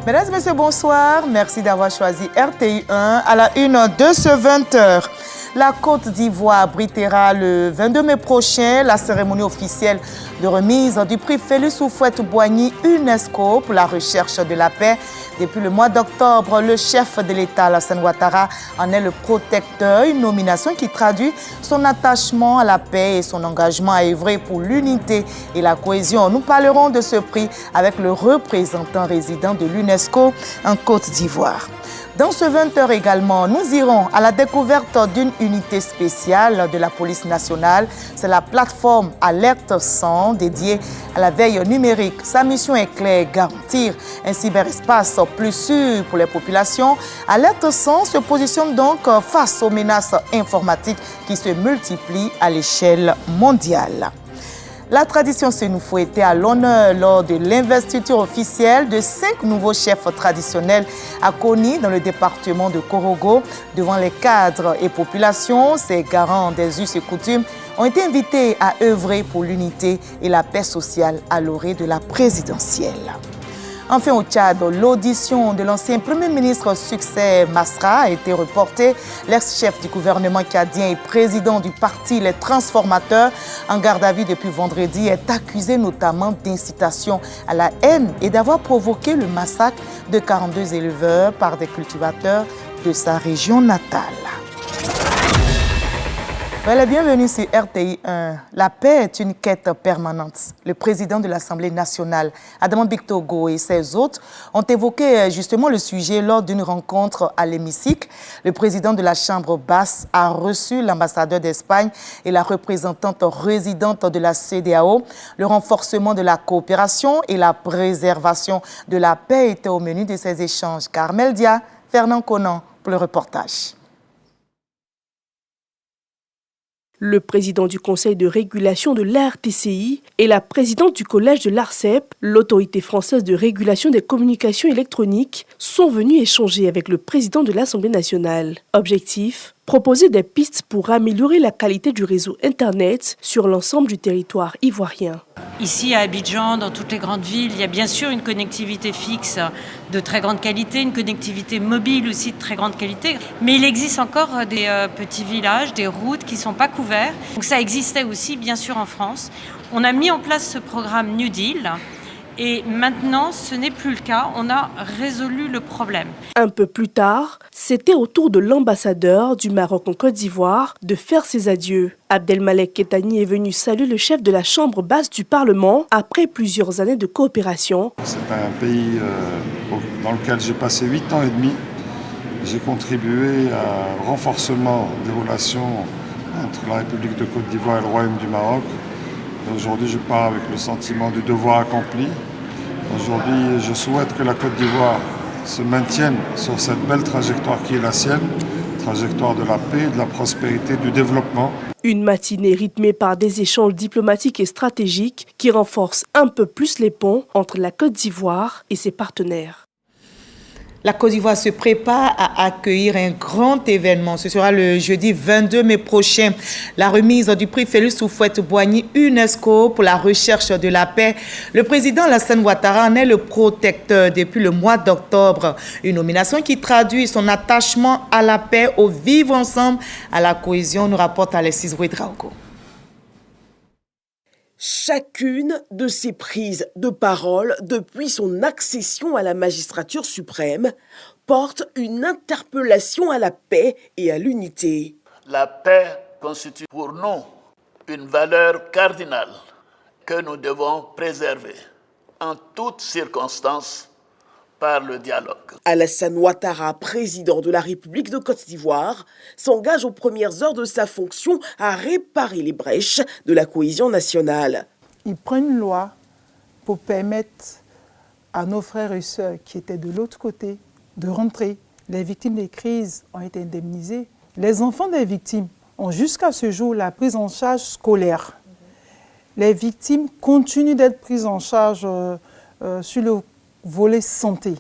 Mesdames et messieurs, bonsoir. Merci d'avoir choisi RTI 1 à la une de ce 20h. La Côte d'Ivoire abritera le 22 mai prochain la cérémonie officielle de remise du prix Félix Houphouët-Boigny UNESCO pour la recherche de la paix. Depuis le mois d'octobre, le chef de l'État, Alassane Ouattara, en est le protecteur, une nomination qui traduit son attachement à la paix et son engagement à œuvrer pour l'unité et la cohésion. Nous parlerons de ce prix avec le représentant résident de l'UNESCO en Côte d'Ivoire. Dans ce 20h également, nous irons à la découverte d'une unité spéciale de la police nationale. C'est la plateforme Alerte 100 dédiée à la veille numérique. Sa mission est claire, garantir un cyberespace plus sûr pour les populations. Alerte 100 se positionne donc face aux menaces informatiques qui se multiplient à l'échelle mondiale. La tradition Sénoufo était à l'honneur lors de l'investiture officielle de 5 nouveaux chefs traditionnels à Koni dans le département de Korogo. Devant les cadres et populations, ces garants des us et coutumes ont été invités à œuvrer pour l'unité et la paix sociale à l'orée de la présidentielle. Enfin, au Tchad, l'audition de l'ancien Premier ministre Succès Masra a été reportée. L'ex-chef du gouvernement tchadien et président du parti Les Transformateurs, en garde à vue depuis vendredi, est accusé notamment d'incitation à la haine et d'avoir provoqué le massacre de 42 éleveurs par des cultivateurs de sa région natale. Bienvenue sur RTI 1. La paix est une quête permanente. Le président de l'Assemblée nationale, Adama Bictogo, et ses hôtes ont évoqué justement le sujet lors d'une rencontre à l'hémicycle. Le président de la Chambre basse a reçu l'ambassadeur d'Espagne et la représentante résidente de la CEDEAO. Le renforcement de la coopération et la préservation de la paix étaient au menu de ces échanges. Carmel Dia, Fernand Conan pour le reportage. Le président du Conseil de régulation de l'ARTCI et la présidente du collège de l'ARCEP, l'autorité française de régulation des communications électroniques, sont venus échanger avec le président de l'Assemblée nationale. Objectif : proposer des pistes pour améliorer la qualité du réseau Internet sur l'ensemble du territoire ivoirien. Ici à Abidjan, dans toutes les grandes villes, il y a bien sûr une connectivité fixe de très grande qualité, une connectivité mobile aussi de très grande qualité. Mais il existe encore des petits villages, des routes qui ne sont pas couverts. Donc ça existait aussi bien sûr en France. On a mis en place ce programme New Deal. Et maintenant, ce n'est plus le cas. On a résolu le problème. Un peu plus tard, c'était au tour de l'ambassadeur du Maroc en Côte d'Ivoire de faire ses adieux. Abdelmalek Kettani est venu saluer le chef de la Chambre basse du Parlement après plusieurs années de coopération. C'est un pays dans lequel j'ai passé 8 ans et demi. J'ai contribué au renforcement des relations entre la République de Côte d'Ivoire et le Royaume du Maroc. Aujourd'hui, je pars avec le sentiment du devoir accompli. Aujourd'hui, je souhaite que la Côte d'Ivoire se maintienne sur cette belle trajectoire qui est la sienne, trajectoire de la paix, de la prospérité, du développement. Une matinée rythmée par des échanges diplomatiques et stratégiques qui renforcent un peu plus les ponts entre la Côte d'Ivoire et ses partenaires. La Côte d'Ivoire se prépare à accueillir un grand événement. Ce sera le jeudi 22 mai prochain. La remise du prix Félix Houphouët-Boigny UNESCO pour la recherche de la paix. Le président Alassane Ouattara en est le protecteur depuis le mois d'octobre. Une nomination qui traduit son attachement à la paix, au vivre ensemble, à la cohésion, nous rapporte Alexis Ouedraogo. Chacune de ses prises de parole depuis son accession à la magistrature suprême porte une interpellation à la paix et à l'unité. La paix constitue pour nous une valeur cardinale que nous devons préserver en toutes circonstances par le dialogue. Alassane Ouattara, président de la République de Côte d'Ivoire, s'engage aux premières heures de sa fonction à réparer les brèches de la cohésion nationale. Il prend une loi pour permettre à nos frères et sœurs qui étaient de l'autre côté de rentrer. Les victimes des crises ont été indemnisées. Les enfants des victimes ont jusqu'à ce jour la prise en charge scolaire. Les victimes continuent d'être prises en charge sur le volet santé.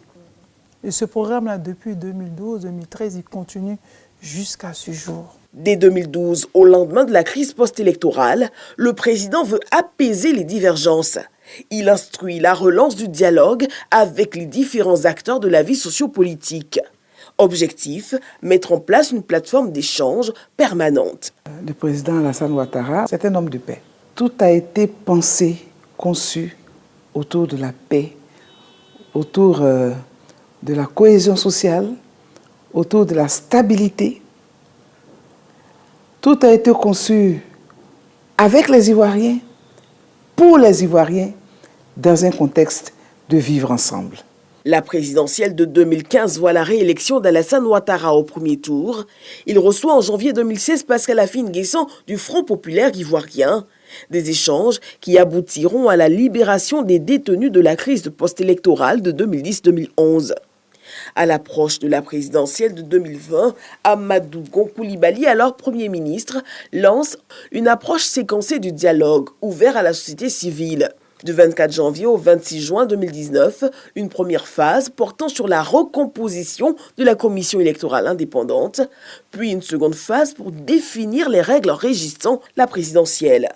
Et ce programme-là, depuis 2012-2013, il continue jusqu'à ce jour. Dès 2012, au lendemain de la crise post-électorale, le président veut apaiser les divergences. Il instruit la relance du dialogue avec les différents acteurs de la vie sociopolitique. Objectif, mettre en place une plateforme d'échange permanente. Le président Alassane Ouattara, c'est un homme de paix. Tout a été pensé, conçu autour de la paix, autour de la cohésion sociale, autour de la stabilité. Tout a été conçu avec les Ivoiriens, pour les Ivoiriens, dans un contexte de vivre ensemble. La présidentielle de 2015 voit la réélection d'Alassane Ouattara au premier tour. Il reçoit en janvier 2016 Pascal Affi-N'Guessan du Front populaire ivoirien. Des échanges qui aboutiront à la libération des détenus de la crise post-électorale de 2010-2011. À l'approche de la présidentielle de 2020, Amadou Gon Coulibaly, alors Premier ministre, lance une approche séquencée du dialogue ouvert à la société civile. Du 24 janvier au 26 juin 2019, une première phase portant sur la recomposition de la commission électorale indépendante, puis une seconde phase pour définir les règles régissant la présidentielle.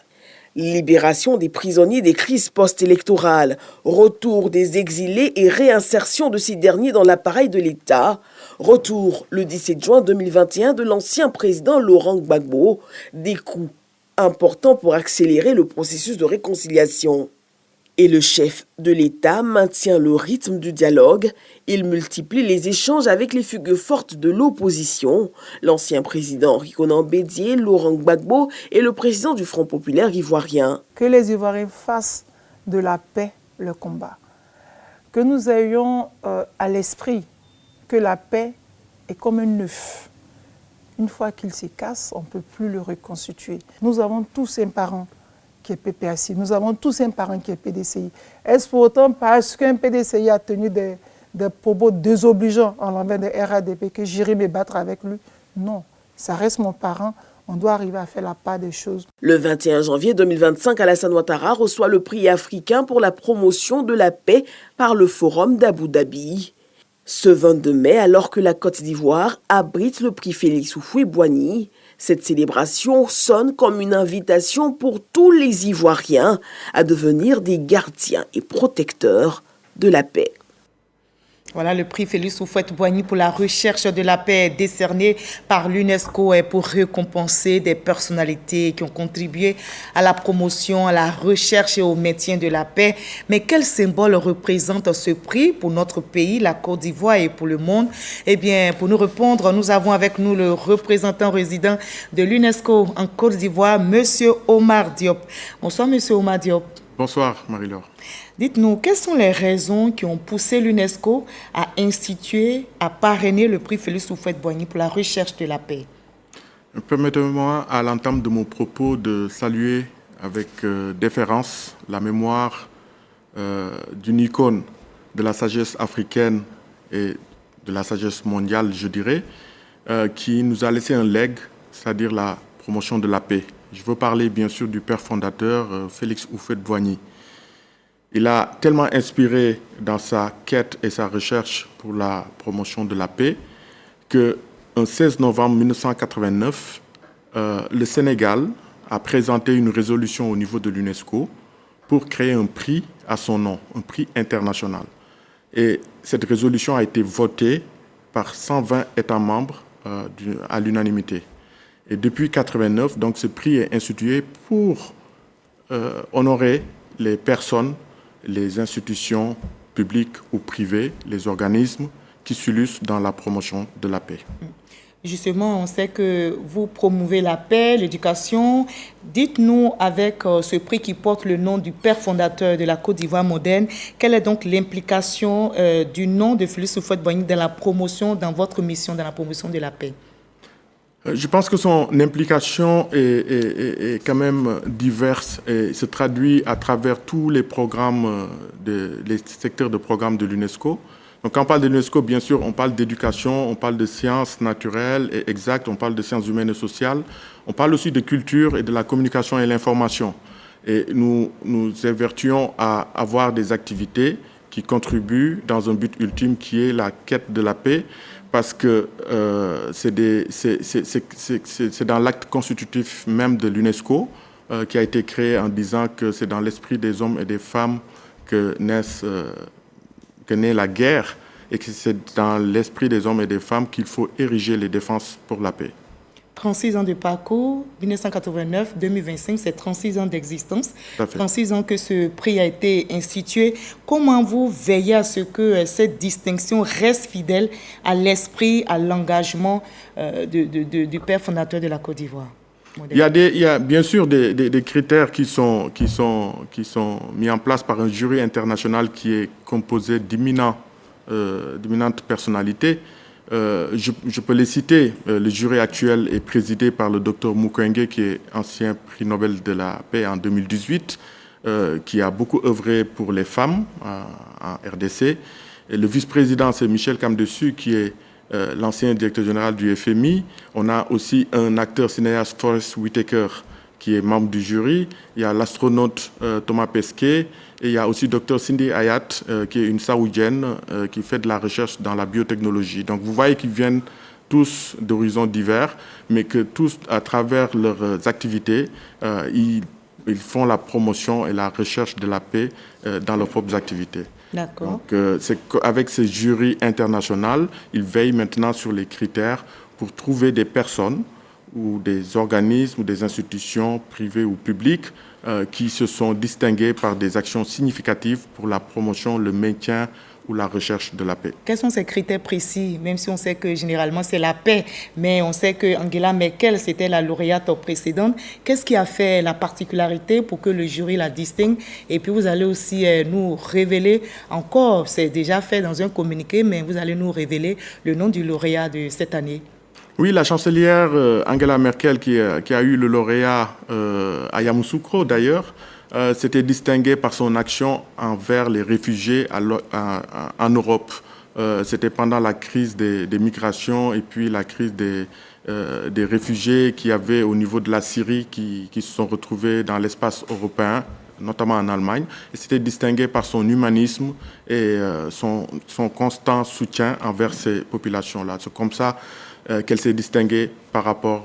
Libération des prisonniers des crises post-électorales, retour des exilés et réinsertion de ces derniers dans l'appareil de l'État, retour le 17 juin 2021 de l'ancien président Laurent Gbagbo, des coups importants pour accélérer le processus de réconciliation. Et le chef de l'État maintient le rythme du dialogue. Il multiplie les échanges avec les figures fortes de l'opposition, l'ancien président Henri Konan Bédié, Laurent Gbagbo et le président du Front populaire ivoirien. Que les Ivoiriens fassent de la paix le combat. Que nous ayons à l'esprit que la paix est comme un œuf. Une fois qu'il se casse, on ne peut plus le reconstituer. Nous avons tous un parent qui est PPAC. Nous avons tous un parent qui est PDCI. Est-ce pour autant parce qu'un PDCI a tenu des propos désobligeants en l'envers de RADP que j'irai me battre avec lui? Non, ça reste mon parent. On doit arriver à faire la part des choses. Le 21 janvier 2025, Alassane Ouattara reçoit le prix africain pour la promotion de la paix par le Forum d'Abu Dhabi. Ce 22 mai, alors que la Côte d'Ivoire abrite le prix Félix Houphouët-Boigny, cette célébration sonne comme une invitation pour tous les Ivoiriens à devenir des gardiens et protecteurs de la paix. Voilà le prix Félix Houphouët-Boigny pour la recherche de la paix décerné par l'UNESCO et pour récompenser des personnalités qui ont contribué à la promotion, à la recherche et au maintien de la paix. Mais quel symbole représente ce prix pour notre pays, la Côte d'Ivoire et pour le monde? Eh bien, pour nous répondre, nous avons avec nous le représentant résident de l'UNESCO en Côte d'Ivoire, M. Omar Diop. Bonsoir, M. Omar Diop. Bonsoir, Marie-Laure. Dites-nous, quelles sont les raisons qui ont poussé l'UNESCO à instituer, à parrainer le prix Félix Houphouët-Boigny pour la recherche de la paix? Permettez-moi, à l'entame de mon propos, de saluer avec déférence la mémoire d'une icône de la sagesse africaine et de la sagesse mondiale, je dirais, qui nous a laissé un legs, c'est-à-dire la promotion de la paix. Je veux parler bien sûr du père fondateur Félix Houphouët-Boigny. Il a tellement inspiré dans sa quête et sa recherche pour la promotion de la paix que, le 16 novembre 1989, le Sénégal a présenté une résolution au niveau de l'UNESCO pour créer un prix à son nom, un prix international. Et cette résolution a été votée par 120 États membres à l'unanimité. Et depuis 1989, donc, ce prix est institué pour honorer les personnes, les institutions publiques ou privées, les organismes qui s'illustrent dans la promotion de la paix. Justement, on sait que vous promouvez la paix, l'éducation. Dites-nous, avec ce prix qui porte le nom du père fondateur de la Côte d'Ivoire moderne, quelle est donc l'implication du nom de Félix Houphouët-Boigny dans la promotion, dans votre mission, dans la promotion de la paix? Je pense que son implication est quand même diverse et se traduit à travers tous les programmes, les secteurs de programmes de l'UNESCO. Donc quand on parle de l'UNESCO, bien sûr, on parle d'éducation, on parle de sciences naturelles et exactes, on parle de sciences humaines et sociales. On parle aussi de culture et de la communication et l'information. Et nous nous évertuons à avoir des activités qui contribuent dans un but ultime qui est la quête de la paix, parce que c'est dans l'acte constitutif même de l'UNESCO qui a été créé en disant que c'est dans l'esprit des hommes et des femmes que naît la guerre et que c'est dans l'esprit des hommes et des femmes qu'il faut ériger les défenses pour la paix. 36 ans de parcours, 1989-2025, c'est 36 ans d'existence, 36 ans que ce prix a été institué. Comment vous veillez à ce que cette distinction reste fidèle à l'esprit, à l'engagement du père fondateur de la Côte d'Ivoire? Il y a bien sûr des critères qui sont mis en place par un jury international qui est composé d'imminentes personnalités. Je peux les citer. Le jury actuel est présidé par le docteur Mukwege, qui est ancien prix Nobel de la paix en 2018, qui a beaucoup œuvré pour les femmes en RDC. Et le vice-président, c'est Michel Kamdesu, qui est l'ancien directeur général du FMI. On a aussi un acteur cinéaste, Forrest Whitaker, qui est membre du jury. Il y a l'astronaute Thomas Pesquet. Et il y a aussi Dr Cindy Hayat, qui est une Saoudienne qui fait de la recherche dans la biotechnologie. Donc vous voyez qu'ils viennent tous d'horizons divers, mais que tous, à travers leurs activités, ils font la promotion et la recherche de la paix dans leurs propres activités. D'accord. Donc avec ces jurys internationaux, ils veillent maintenant sur les critères pour trouver des personnes ou des organismes ou des institutions privées ou publiques qui se sont distingués par des actions significatives pour la promotion, le maintien ou la recherche de la paix. Quels sont ces critères précis, même si on sait que généralement c'est la paix, mais on sait que Angela Merkel, c'était la lauréate précédente. Qu'est-ce qui a fait la particularité pour que le jury la distingue? Et puis vous allez aussi nous révéler encore, c'est déjà fait dans un communiqué, mais vous allez nous révéler le nom du lauréat de cette année. Oui, la chancelière Angela Merkel, qui a eu le lauréat à Yamoussoukro d'ailleurs, s'était distinguée par son action envers les réfugiés en Europe. C'était pendant la crise des migrations et puis la crise des réfugiés qu'il y avait au niveau de la Syrie qui se sont retrouvés dans l'espace européen, notamment en Allemagne. Et s'était distinguée par son humanisme et son constant soutien envers ces populations-là. C'est comme ça qu'elle s'est distinguée par rapport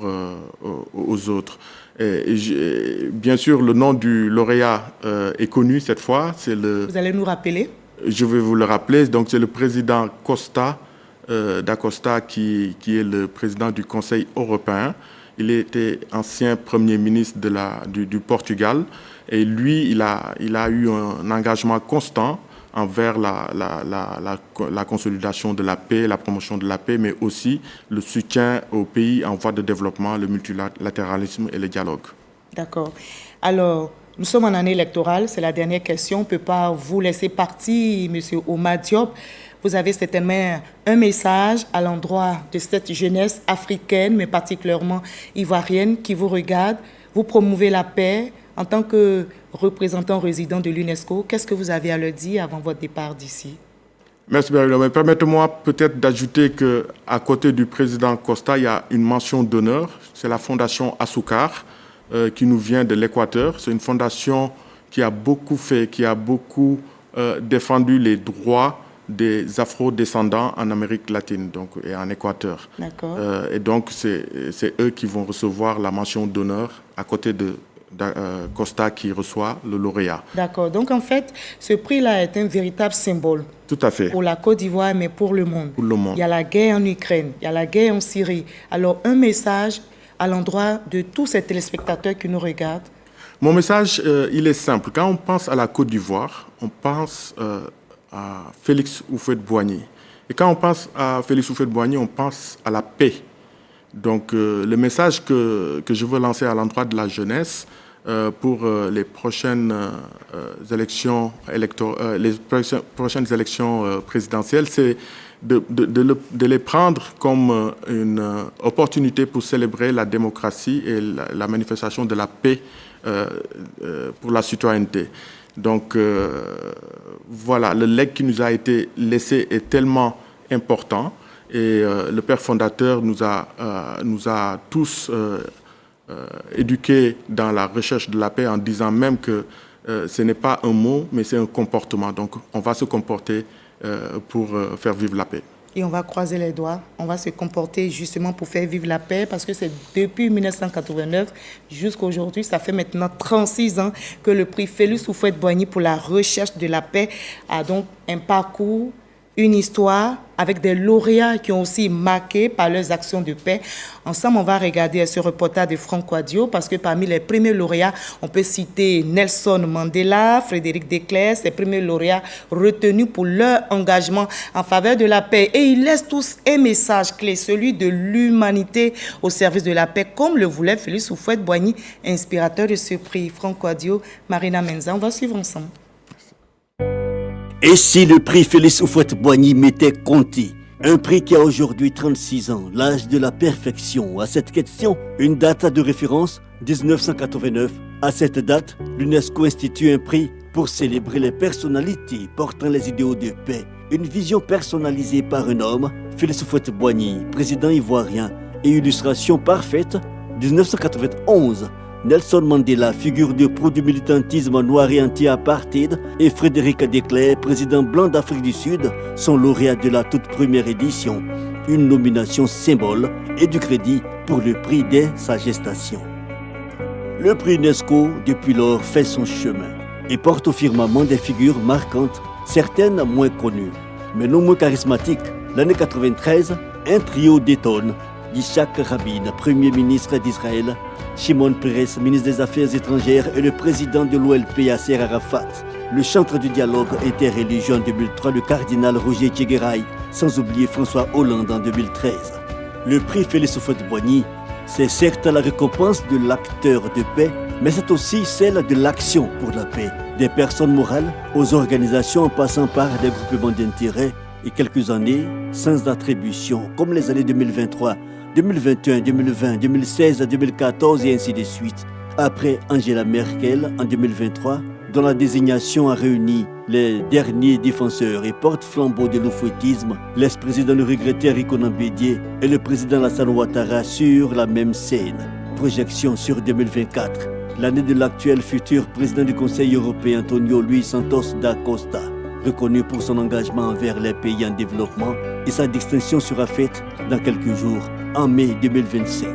aux autres. Et bien sûr, le nom du lauréat est connu cette fois. Vous allez nous rappeler? Je vais vous le rappeler. Donc, c'est le président Da Costa qui est le président du Conseil européen. Il était ancien Premier ministre du Portugal. Et lui, il a eu un engagement constant envers la consolidation de la paix, la promotion de la paix, mais aussi le soutien aux pays en voie de développement, le multilatéralisme et le dialogue. D'accord. Alors, nous sommes en année électorale, c'est la dernière question. On ne peut pas vous laisser partir, M. Oumar Diop. Vous avez certainement un message à l'endroit de cette jeunesse africaine, mais particulièrement ivoirienne, qui vous regarde. Vous promouvez la paix. En tant que représentant résident de l'UNESCO, qu'est-ce que vous avez à leur dire avant votre départ d'ici? Merci, Marie-Laure. Permettez-moi peut-être d'ajouter qu'à côté du président Costa, il y a une mention d'honneur. C'est la fondation Assoukar qui nous vient de l'Équateur. C'est une fondation qui a beaucoup fait, qui a beaucoup défendu les droits des Afro-descendants en Amérique latine et en Équateur. D'accord. Et donc, c'est eux qui vont recevoir la mention d'honneur à côté de Costa qui reçoit le lauréat. D'accord. Donc, en fait, ce prix-là est un véritable symbole. Tout à fait. Pour la Côte d'Ivoire, mais pour le monde. Pour le monde. Il y a la guerre en Ukraine, il y a la guerre en Syrie. Alors, un message à l'endroit de tous ces téléspectateurs qui nous regardent. Mon message, il est simple. Quand on pense à la Côte d'Ivoire, on pense à Félix Houphouët-Boigny. Et quand on pense à Félix Houphouët-Boigny, on pense à la paix. Donc, le message que je veux lancer à l'endroit de la jeunesse pour les prochaines élections présidentielles, c'est de les prendre comme une opportunité pour célébrer la démocratie et la manifestation de la paix pour la citoyenneté. Donc, voilà, le legs qui nous a été laissé est tellement important. Et le père fondateur nous a tous éduqués dans la recherche de la paix en disant même que ce n'est pas un mot, mais c'est un comportement. Donc, on va se comporter pour faire vivre la paix. et on va croiser les doigts. On va se comporter justement pour faire vivre la paix parce que c'est depuis 1989 jusqu'à aujourd'hui, ça fait maintenant 36 ans que le prix Félix Houphouët-Boigny pour la recherche de la paix a donc un parcours, une histoire avec des lauréats qui ont aussi marqué par leurs actions de paix. Ensemble, on va regarder ce reportage de Franck Quadio parce que parmi les premiers lauréats, on peut citer Nelson Mandela, Frédéric Declercq, ces premiers lauréats retenus pour leur engagement en faveur de la paix. Et ils laissent tous un message clé, celui de l'humanité au service de la paix, comme le voulait Félix Houphouët-Boigny, inspirateur de ce prix. Franck Quadio, Marina Menza, on va suivre ensemble. Et si le prix Félix Houphouët-Boigny m'était compté? Un prix qui a aujourd'hui 36 ans, l'âge de la perfection. À cette question, une date de référence, 1989. À cette date, l'UNESCO institue un prix pour célébrer les personnalités portant les idéaux de paix. Une vision personnalisée par un homme, Félix Houphouët-Boigny, président ivoirien, et illustration parfaite, 1991. Nelson Mandela, figure de proue du militantisme noir et anti-apartheid, et Frédéric Declercq, président blanc d'Afrique du Sud, sont lauréats de la toute première édition. Une nomination symbole et du crédit pour le prix dès sa gestation. Le prix UNESCO, depuis lors, fait son chemin et porte au firmament des figures marquantes, certaines moins connues, mais non moins charismatiques. L'année 93, un trio détonne. Yitzhak Rabin, Premier ministre d'Israël, Shimon Peres, ministre des Affaires étrangères, et le président de l'OLP, Yasser Arafat. Le chantre du dialogue interreligieux en 2003, le cardinal Roger Tchegueraï, sans oublier François Hollande en 2013. Le prix Félix Houphouët-Boigny, c'est certes la récompense de l'acteur de paix, mais c'est aussi celle de l'action pour la paix. Des personnes morales aux organisations en passant par des groupements d'intérêt et quelques années sans attribution, comme les années 2023, 2021, 2020, 2016, 2014 et ainsi de suite. Après Angela Merkel en 2023, dont la désignation a réuni les derniers défenseurs et porte-flambeaux de l'oufouettisme, l'ex-président le regretté Rikonan Bédié et le président Alassane Ouattara sur la même scène. Projection sur 2024, l'année de l'actuel futur président du Conseil européen Antonio Luis Santos da Costa, reconnu pour son engagement envers les pays en développement, et sa distinction sera faite dans quelques jours, en mai 2025.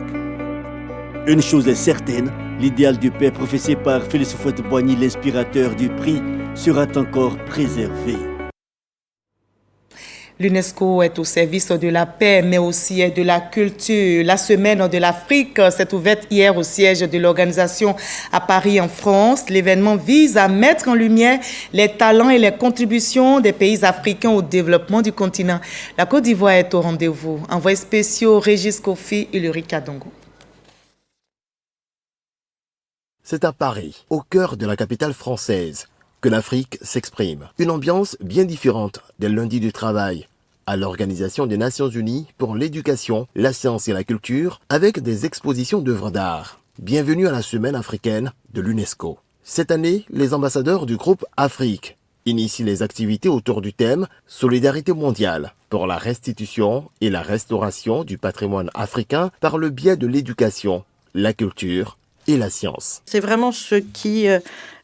Une chose est certaine, l'idéal de paix professé par Félix Houphouët-Boigny, l'inspirateur du prix, sera encore préservé. L'UNESCO est au service de la paix, mais aussi de la culture. La semaine de l'Afrique s'est ouverte hier au siège de l'organisation à Paris, en France. L'événement vise à mettre en lumière les talents et les contributions des pays africains au développement du continent. La Côte d'Ivoire est au rendez-vous. Envoyés spéciaux Régis Kofi et Ulrich Kadongo. C'est à Paris, au cœur de la capitale française, que l'Afrique s'exprime. Une ambiance bien différente des lundis du travail à l'Organisation des Nations Unies pour l'éducation, la science et la culture avec des expositions d'œuvres d'art. Bienvenue à la semaine africaine de l'UNESCO. Cette année, les ambassadeurs du groupe Afrique initient les activités autour du thème « Solidarité mondiale pour la restitution et la restauration du patrimoine africain par le biais de l'éducation, la culture et la science ». C'est vraiment ce qui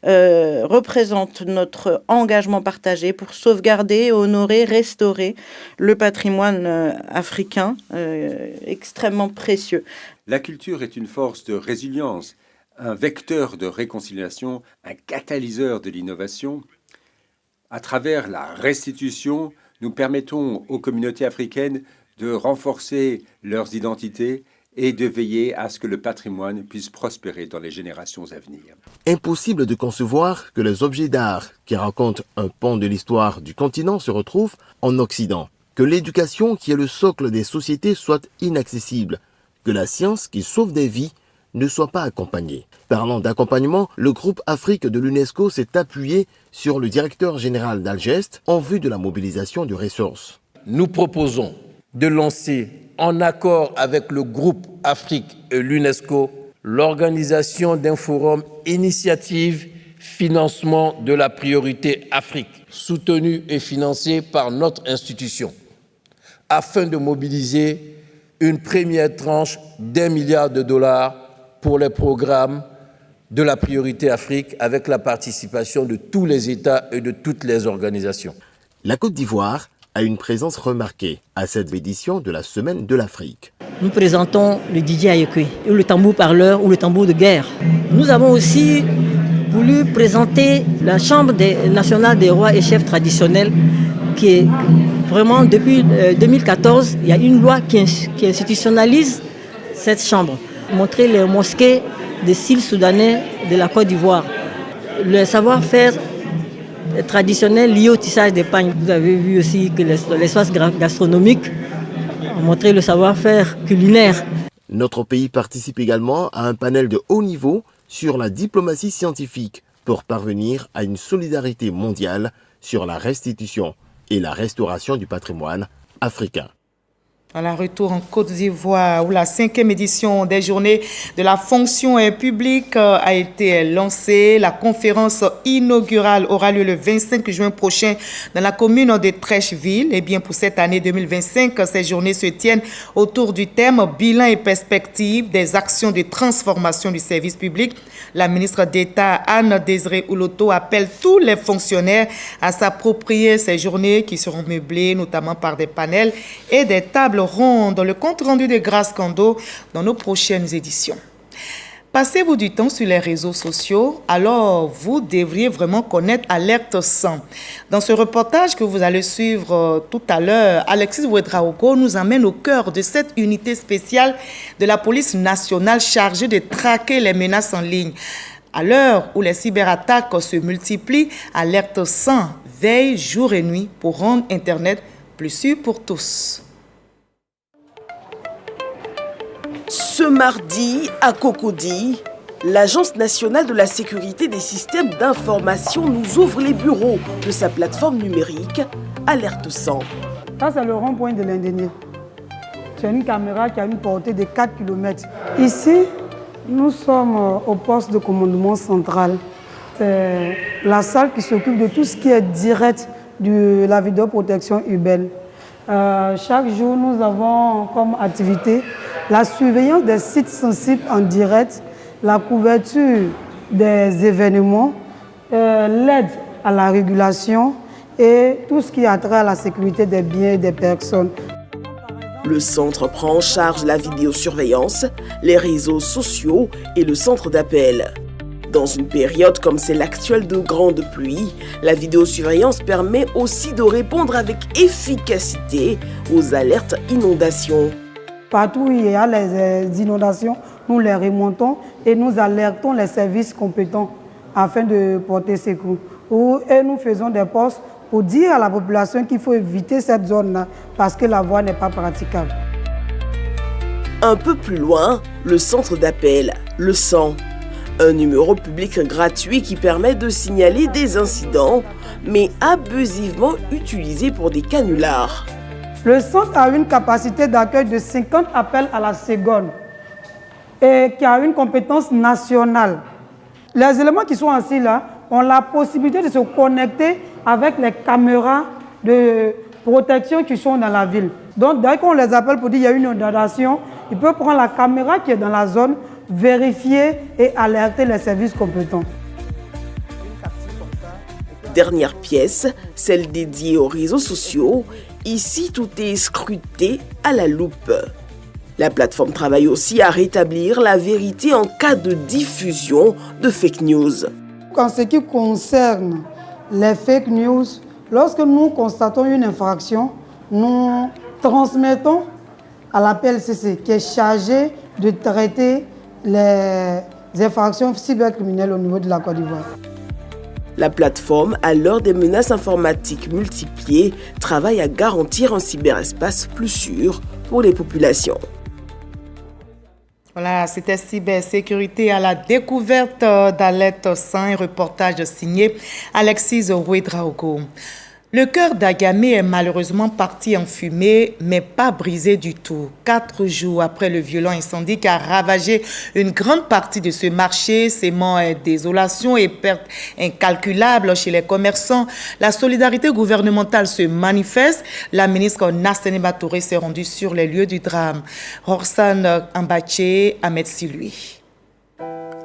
représente notre engagement partagé pour sauvegarder, honorer, restaurer le patrimoine africain extrêmement précieux. La culture est une force de résilience, un vecteur de réconciliation, un catalyseur de l'innovation. À travers la restitution, nous permettons aux communautés africaines de renforcer leurs identités et de veiller à ce que le patrimoine puisse prospérer dans les générations à venir. Impossible de concevoir que les objets d'art qui racontent un pan de l'histoire du continent se retrouvent en Occident, que l'éducation qui est le socle des sociétés soit inaccessible, que la science qui sauve des vies ne soit pas accompagnée. Parlant d'accompagnement, le groupe Afrique de l'UNESCO s'est appuyé sur le directeur général d'Algest en vue de la mobilisation de ressources. Nous proposons de lancer, en accord avec le groupe Afrique et l'UNESCO, l'organisation d'un forum initiative financement de la priorité Afrique, soutenu et financé par notre institution, afin de mobiliser une première tranche d'1 milliard de dollars pour les programmes de la priorité Afrique avec la participation de tous les États et de toutes les organisations. La Côte d'Ivoire a une présence remarquée à cette édition de la Semaine de l'Afrique. Nous présentons le Didier Ayekwe, ou le tambour parleur ou le tambour de guerre. Nous avons aussi voulu présenter la Chambre nationale des rois et chefs traditionnels qui est vraiment depuis 2014, il y a une loi qui institutionnalise cette chambre. Montrer les mosquées des styles soudanais de la Côte d'Ivoire. Le savoir-faire traditionnel lié au tissage des pagnes. Vous avez vu aussi que l'espace gastronomique a montré le savoir-faire culinaire. Notre pays participe également à un panel de haut niveau sur la diplomatie scientifique pour parvenir à une solidarité mondiale sur la restitution et la restauration du patrimoine africain. Voilà, retour en Côte d'Ivoire où la 5e édition des journées de la fonction publique a été lancée. La conférence inaugurale aura lieu le 25 juin prochain dans la commune de Trècheville. Et bien pour cette année 2025, ces journées se tiennent autour du thème bilan et perspective des actions de transformation du service public. La ministre d'État Anne-Désirée Ouloto appelle tous les fonctionnaires à s'approprier ces journées qui seront meublées notamment par des panels et des tables rondes. Le compte rendu de Grâce Kando dans nos prochaines éditions. Passez-vous du temps sur les réseaux sociaux, alors vous devriez vraiment connaître Alerte 100. Dans ce reportage que vous allez suivre tout à l'heure, Alexis Ouedraogo nous amène au cœur de cette unité spéciale de la police nationale chargée de traquer les menaces en ligne. À l'heure où les cyberattaques se multiplient, Alerte 100 veille jour et nuit pour rendre Internet plus sûr pour tous. Ce mardi, à Cocody, l'Agence nationale de la sécurité des systèmes d'information nous ouvre les bureaux de sa plateforme numérique Alerte 100. Ça, c'est le rond-point de l'Indénié. C'est une caméra qui a une portée de 4 km. Ici, nous sommes au poste de commandement central. C'est la salle qui s'occupe de tout ce qui est direct de la vidéoprotection urbaine. Chaque jour, nous avons comme activité la surveillance des sites sensibles en direct, la couverture des événements, l'aide à la régulation et tout ce qui a trait à la sécurité des biens et des personnes. Le centre prend en charge la vidéosurveillance, les réseaux sociaux et le centre d'appel. Dans une période comme celle actuelle de grande pluie, la vidéosurveillance permet aussi de répondre avec efficacité aux alertes inondations. Partout où il y a les inondations, nous les remontons et nous alertons les services compétents afin de porter secours. Et nous faisons des postes pour dire à la population qu'il faut éviter cette zone-là parce que la voie n'est pas praticable. Un peu plus loin, le centre d'appel, le 100. Un numéro public gratuit qui permet de signaler des incidents, mais abusivement utilisé pour des canulars. Le centre a une capacité d'accueil de 50 appels à la seconde et qui a une compétence nationale. Les éléments qui sont assis là ont la possibilité de se connecter avec les caméras de protection qui sont dans la ville. Donc, dès qu'on les appelle pour dire qu'il y a une inondation, ils peuvent prendre la caméra qui est dans la zone, vérifier et alerter les services compétents. Dernière pièce, celle dédiée aux réseaux sociaux. Ici, tout est scruté à la loupe. La plateforme travaille aussi à rétablir la vérité en cas de diffusion de fake news. En ce qui concerne les fake news, lorsque nous constatons une infraction, nous transmettons à la PLCC qui est chargée de traiter les infractions cybercriminelles au niveau de la Côte d'Ivoire. La plateforme, à l'heure des menaces informatiques multipliées, travaille à garantir un cyberespace plus sûr pour les populations. Voilà, c'était cybersécurité à la découverte d'Alerte 100, un reportage signé Alexis Ouedraogo. Le cœur d'Agamé est malheureusement parti en fumée, mais pas brisé du tout. 4 jours après le violent incendie qui a ravagé une grande partie de ce marché, sémant désolation et pertes incalculables chez les commerçants, la solidarité gouvernementale se manifeste. La ministre Nassene Batouré s'est rendue sur les lieux du drame. Rorsan Ambaché, Ahmed Silui.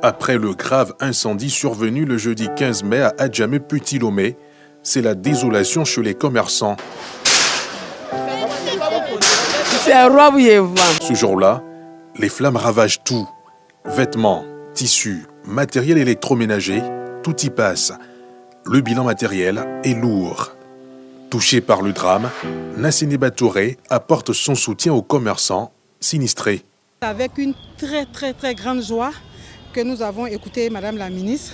Après le grave incendie survenu le jeudi 15 mai à Adjamé-Petit-Lomé, c'est la désolation chez les commerçants. Ce jour-là, les flammes ravagent tout. Vêtements, tissus, matériel électroménager, tout y passe. Le bilan matériel est lourd. Touché par le drame, Nassine Batouré apporte son soutien aux commerçants sinistrés. Avec une très grande joie que nous avons écouté Madame la ministre.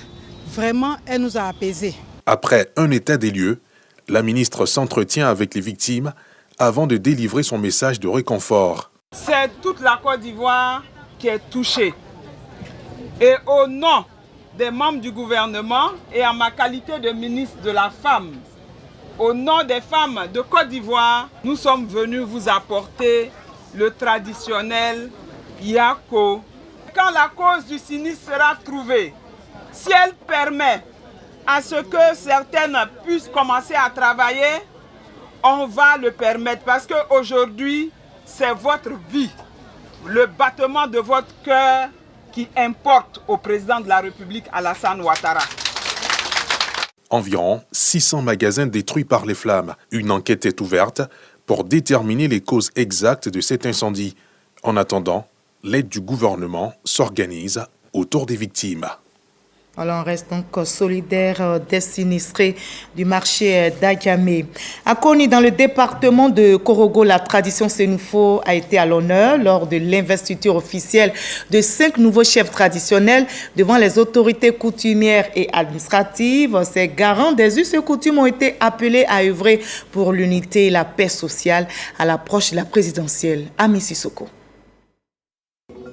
Vraiment, elle nous a apaisés. Après un état des lieux, la ministre s'entretient avec les victimes avant de délivrer son message de réconfort. C'est toute la Côte d'Ivoire qui est touchée. Et au nom des membres du gouvernement et en ma qualité de ministre de la Femme, au nom des femmes de Côte d'Ivoire, nous sommes venus vous apporter le traditionnel Yako. Quand la cause du sinistre sera trouvée, si elle permet à ce que certaines puissent commencer à travailler, on va le permettre parce qu'aujourd'hui, c'est votre vie, le battement de votre cœur qui importe au président de la République, Alassane Ouattara. Environ 600 magasins détruits par les flammes. Une enquête est ouverte pour déterminer les causes exactes de cet incendie. En attendant, l'aide du gouvernement s'organise autour des victimes. Alors, on reste donc solidaire des sinistrés du marché d'Agamé. À Koni, dans le département de Korogo, la tradition Sénoufo a été à l'honneur lors de l'investiture officielle de 5 nouveaux chefs traditionnels devant les autorités coutumières et administratives. Ces garants des us et coutumes ont été appelés à œuvrer pour l'unité et la paix sociale à l'approche de la présidentielle. Ami Sissoko.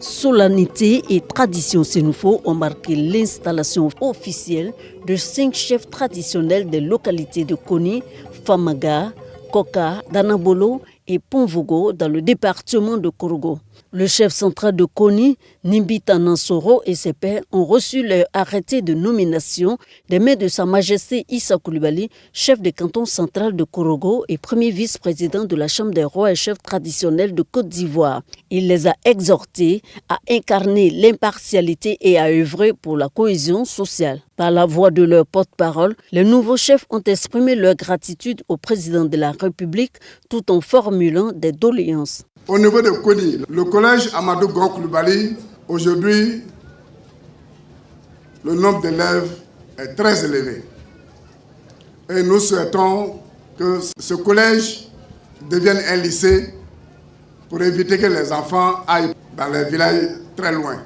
Solennité et tradition Sénoufo ont marqué l'installation officielle de 5 chefs traditionnels des localités de Koni, Famaga, Koka, Danabolo et Ponvogo dans le département de Korogo. Le chef central de Koni, Nimbita Nansoro et ses pairs ont reçu leur arrêté de nomination des mains de Sa Majesté Issa Coulibaly, chef du canton central de Korogo et premier vice-président de la Chambre des rois et chefs traditionnels de Côte d'Ivoire. Il les a exhortés à incarner l'impartialité et à œuvrer pour la cohésion sociale. Par la voix de leur porte-parole, les nouveaux chefs ont exprimé leur gratitude au président de la République tout en formulant des doléances. Au niveau de Koni, le collège Amadou Gon Coulibaly, aujourd'hui, le nombre d'élèves est très élevé. Et nous souhaitons que ce collège devienne un lycée pour éviter que les enfants aillent dans les villages très loin.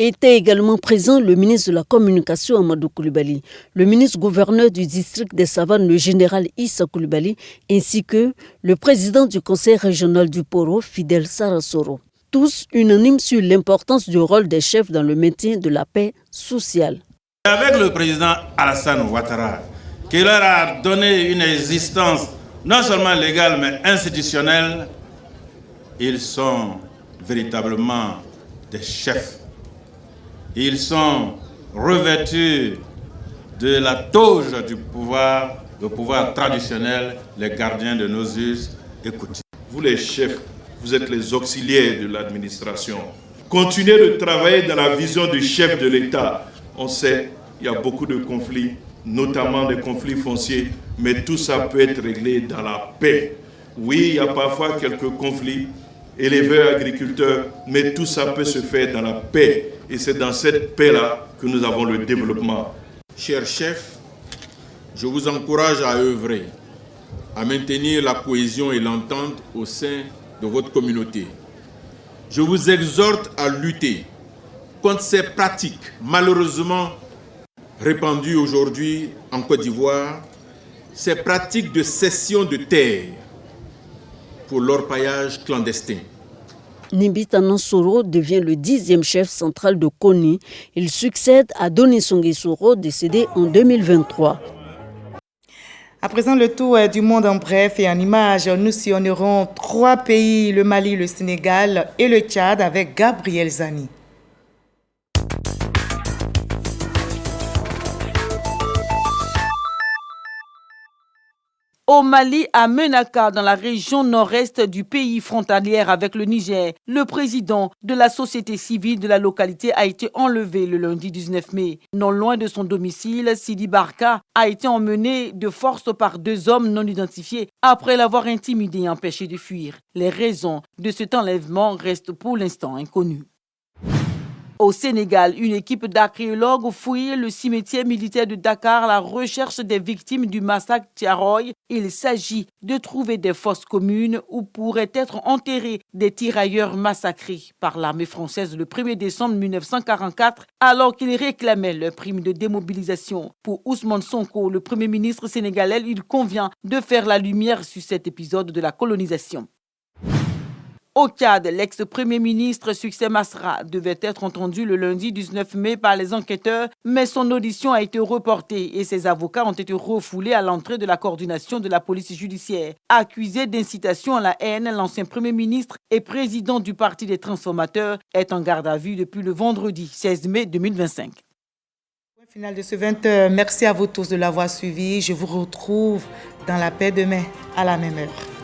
Était également présent le ministre de la Communication Amadou Coulibaly, le ministre-gouverneur du district des Savanes, le général Issa Coulibaly, ainsi que le président du conseil régional du Poro, Fidel Sarasoro. Tous unanimes sur l'importance du rôle des chefs dans le maintien de la paix sociale. Avec le président Alassane Ouattara, qui leur a donné une existence non seulement légale mais institutionnelle, ils sont véritablement des chefs. Ils sont revêtus de la toge du pouvoir, le pouvoir traditionnel, les gardiens de nos us et coutumes. Vous les chefs, vous êtes les auxiliaires de l'administration. Continuez de travailler dans la vision du chef de l'État. On sait, il y a beaucoup de conflits, notamment des conflits fonciers, mais tout ça peut être réglé dans la paix. Oui, il y a parfois quelques conflits, éleveurs, agriculteurs, mais tout ça peut se faire dans la paix. Et c'est dans cette paix-là que nous avons le développement. Chers chefs, je vous encourage à œuvrer, à maintenir la cohésion et l'entente au sein de votre communauté. Je vous exhorte à lutter contre ces pratiques malheureusement répandues aujourd'hui en Côte d'Ivoire, ces pratiques de cession de terre pour l'orpaillage clandestin. Nimbita Nansoro devient le 10e chef central de Koni. Il succède à Doni Songesoro, décédé en 2023. À présent, le tour du monde en bref et en images. Nous sillonnerons 3 pays, le Mali, le Sénégal et le Tchad avec Gabriel Zani. Au Mali, à Menaka, dans la région nord-est du pays frontalière avec le Niger, le président de la société civile de la localité a été enlevé le lundi 19 mai. Non loin de son domicile, Sidi Barka a été emmené de force par 2 hommes non identifiés après l'avoir intimidé et empêché de fuir. Les raisons de cet enlèvement restent pour l'instant inconnues. Au Sénégal, une équipe d'archéologues fouille le cimetière militaire de Dakar à la recherche des victimes du massacre Thiaroye. Il s'agit de trouver des fosses communes où pourraient être enterrés des tirailleurs massacrés par l'armée française le 1er décembre 1944 alors qu'ils réclamaient leur prime de démobilisation. Pour Ousmane Sonko, le Premier ministre sénégalais, il convient de faire la lumière sur cet épisode de la colonisation. Au Tchad, l'ex-premier ministre Succès Masra devait être entendu le lundi 19 mai par les enquêteurs, mais son audition a été reportée et ses avocats ont été refoulés à l'entrée de la coordination de la police judiciaire. Accusé d'incitation à la haine, l'ancien premier ministre et président du Parti des transformateurs est en garde à vue depuis le vendredi 16 mai 2025. Final de ce 20h. Merci à vous tous de l'avoir suivi. Je vous retrouve dans la paix demain à la même heure.